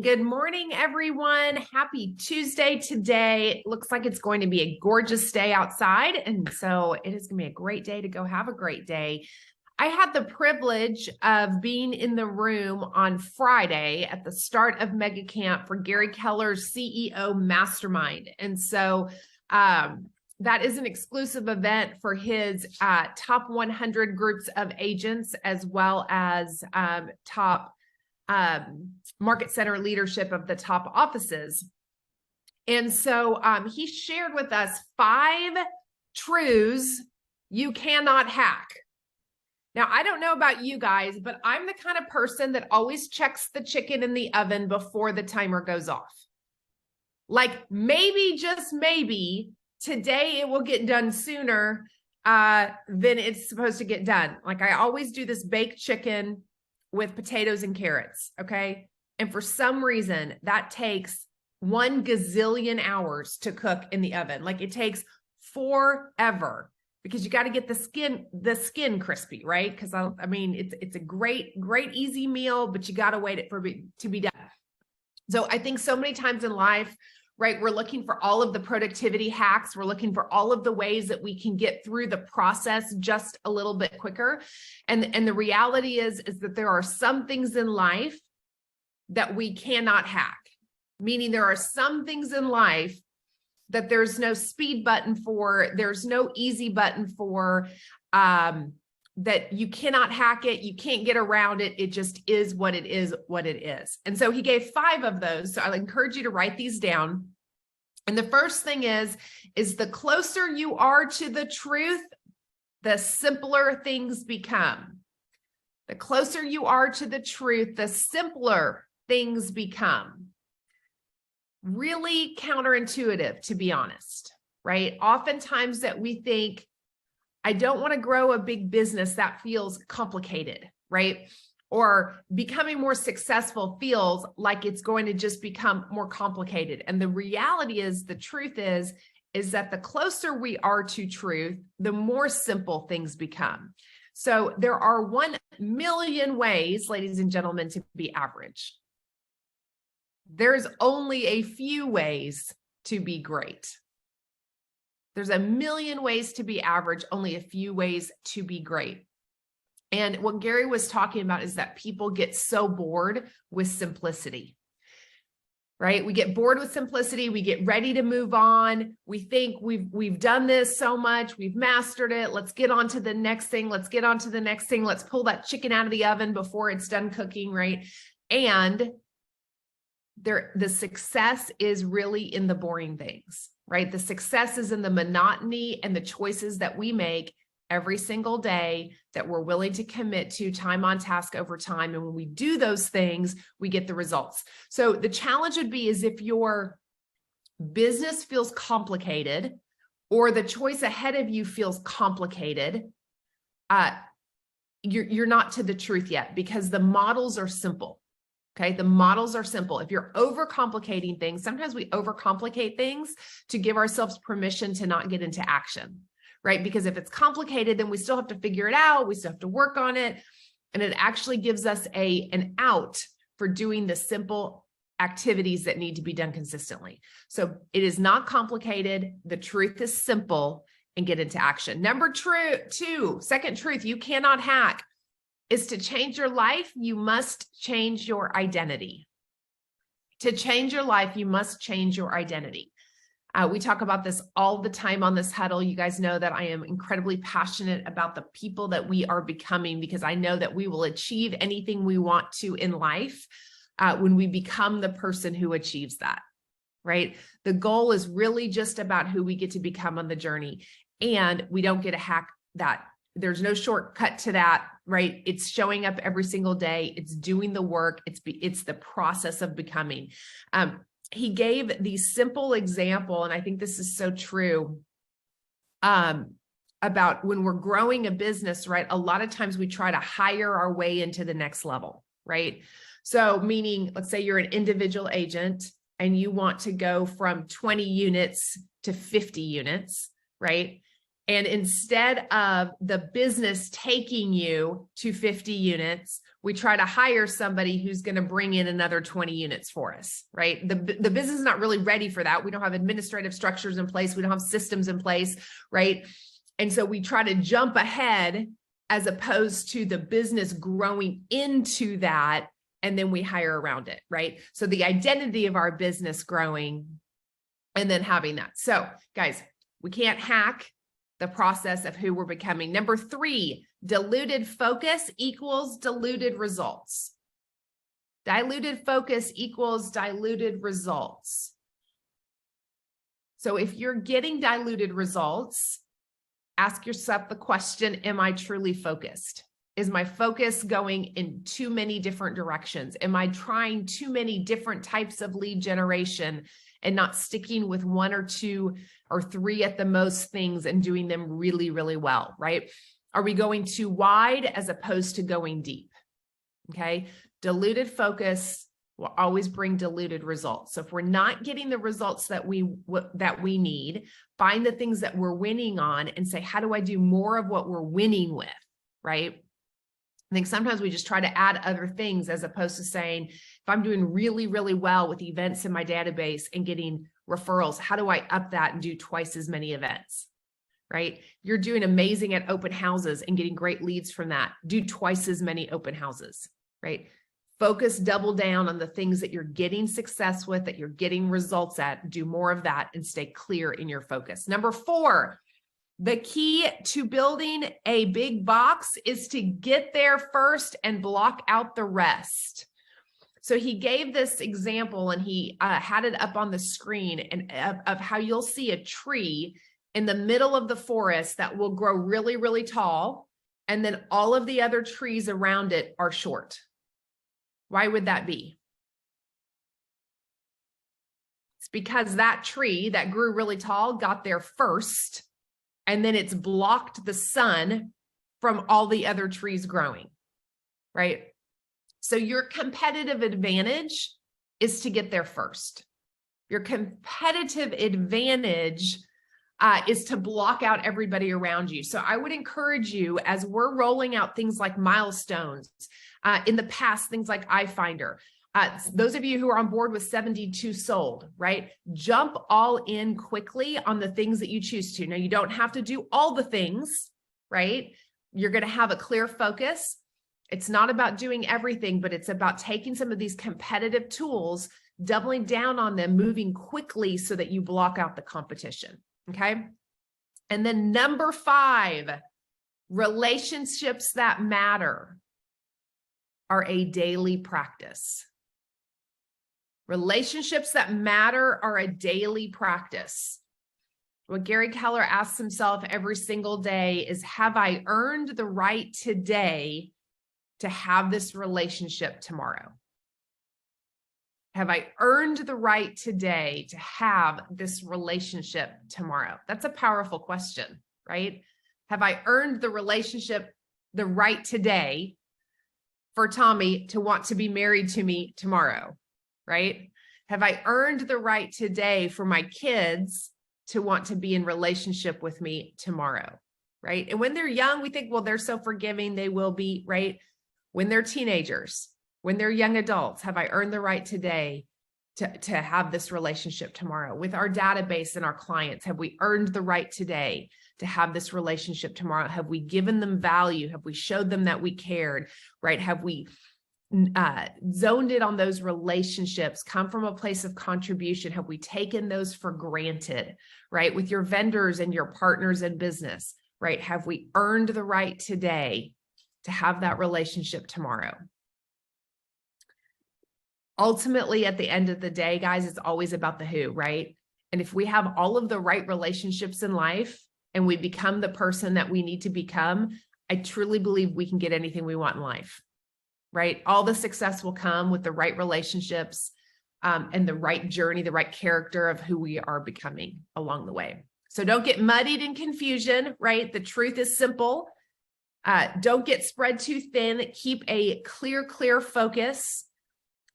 Good morning, everyone. Happy Tuesday today. It looks like it's going to be a gorgeous day outside, and so it is going to be a great day to go have a great day. I had the privilege of being in the room on Friday at the start of Mega Camp for Gary Keller's CEO Mastermind. And so that is an exclusive event for his top 100 groups of agents, as well as top market center leadership of the top offices. And so he shared with us 5 truths you cannot hack. Now, I don't know about you guys, but I'm the kind of person that always checks the chicken in the oven before the timer goes off. Like maybe, just maybe, today it will get done sooner than it's supposed to get done. Like I always do this baked chicken with potatoes and carrots, okay? And for some reason, that takes 1 gazillion hours to cook in the oven. Like it takes forever, because you got to get the skin crispy, right? Because I mean, it's a great, easy meal, but you got to wait for it to be done. So I think so many times in life, right, we're looking for all of the productivity hacks. We're looking for all of the ways that we can get through the process just a little bit quicker. And the reality is that there are some things in life that we cannot hack, meaning there are some things in life that there's no speed button for, there's no easy button for, that you cannot hack it, you can't get around it, it just is what it is, And so he gave 5 of those, so I'll encourage you to write these down. And the first thing is the closer you are to the truth, the simpler things become. The closer you are to the truth, the simpler things become. Really counterintuitive, to be honest, right? Oftentimes that we think, I don't want to grow a big business, that feels complicated, right? Or becoming more successful feels like it's going to just become more complicated. And the reality is, the truth is that the closer we are to truth, the more simple things become. So there are 1 million ways, ladies and gentlemen, to be average. There's only a few ways to be great. There's a million ways to be average, only a few ways to be great. And what Gary was talking about is that people get so bored with simplicity, right? We get bored with simplicity. We get ready to move on. We think we've done this so much. We've mastered it. Let's get on to the next thing. Let's get on to the next thing. Let's pull that chicken out of the oven before it's done cooking, right? And the success is really in the boring things, right? The success is in the monotony and the choices that we make every single day that we're willing to commit to, time on task over time. And when we do those things, we get the results. So the challenge would be is if your business feels complicated, or the choice ahead of you feels complicated, you're not to the truth yet, because the models are simple. Okay, the models are simple. If you're overcomplicating things, sometimes we overcomplicate things to give ourselves permission to not get into action, right? Because if it's complicated, then we still have to figure it out. We still have to work on it. And it actually gives us an out for doing the simple activities that need to be done consistently. So it is not complicated. The truth is simple, and get into action. Number 2, second truth you cannot hack is to change your life, you must change your identity. To change your life, you must change your identity. We talk about this all the time on this huddle. You guys know that I am incredibly passionate about the people that we are becoming, because I know that we will achieve anything we want to in life when we become the person who achieves that, right? The goal is really just about who we get to become on the journey, and we don't get to hack that. There's no shortcut to that, right? It's showing up every single day. It's doing the work. It's the process of becoming. He gave the simple example, and I think this is so true, about when we're growing a business, right? A lot of times we try to hire our way into the next level, right? So meaning, let's say you're an individual agent and you want to go from 20 units to 50 units, right? And instead of the business taking you to 50 units, we try to hire somebody who's going to bring in another 20 units for us, right? The business is not really ready for that. We don't have administrative structures in place. We don't have systems in place, right? And so we try to jump ahead as opposed to the business growing into that, and then we hire around it, right? So the identity of our business growing and then having that. So guys, we can't hack the process of who we're becoming. Number 3, diluted focus equals diluted results. Diluted focus equals diluted results. So if you're getting diluted results, ask yourself the question, am I truly focused? Is my focus going in too many different directions? Am I trying too many different types of lead generation and not sticking with 1 or 2 or 3 at the most things and doing them really, really well, right? Are we going too wide as opposed to going deep? Okay. Diluted focus will always bring diluted results. So if we're not getting the results that we need, find the things that we're winning on and say, how do I do more of what we're winning with, right? I think sometimes we just try to add other things as opposed to saying, if I'm doing really, really well with events in my database and getting referrals, how do I up that and do twice as many events, right? You're doing amazing at open houses and getting great leads from that. Do twice as many open houses, right? Focus, double down on the things that you're getting success with, that you're getting results at. Do more of that and stay clear in your focus. Number 4, the key to building a big box is to get there first and block out the rest. So he gave this example and he had it up on the screen and of how you'll see a tree in the middle of the forest that will grow really, really tall. And then all of the other trees around it are short. Why would that be? It's because that tree that grew really tall got there first, and then it's blocked the sun from all the other trees growing, right? So your competitive advantage is to get there first. Your competitive advantage is to block out everybody around you. So I would encourage you, as we're rolling out things like milestones, in the past, things like iFinder, those of you who are on board with 72 sold, right? Jump all in quickly on the things that you choose to. Now, you don't have to do all the things, right? You're going to have a clear focus. It's not about doing everything, but it's about taking some of these competitive tools, doubling down on them, moving quickly so that you block out the competition. Okay. And then number 5, relationships that matter are a daily practice. Relationships that matter are a daily practice. What Gary Keller asks himself every single day is, have I earned the right today to have this relationship tomorrow? Have I earned the right today to have this relationship tomorrow? That's a powerful question, right? Have I earned the relationship, the right today for Tommy to want to be married to me tomorrow, right? Have I earned the right today for my kids to want to be in relationship with me tomorrow, right? And when they're young, we think, well, they're so forgiving, they will be, right? When they're teenagers, when they're young adults, have I earned the right today to have this relationship tomorrow? With our database and our clients, have we earned the right today to have this relationship tomorrow? Have we given them value? Have we showed them that we cared, right? Have we zoned in on those relationships, come from a place of contribution? Have we taken those for granted, right? With your vendors and your partners in business, right? Have we earned the right today to have that relationship tomorrow? Ultimately, at the end of the day, guys, it's always about the who, right? And if we have all of the right relationships in life and we become the person that we need to become, I truly believe we can get anything we want in life, right? All the success will come with the right relationships and the right journey, the right character of who we are becoming along the way. So don't get muddied in confusion, right? The truth is simple. Don't get spread too thin. Keep a clear focus.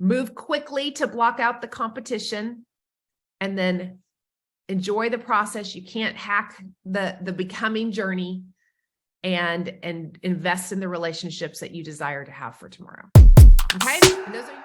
Move quickly to block out the competition, and then enjoy the process. You can't hack the becoming journey, and invest in the relationships that you desire to have for tomorrow. Okay. And those are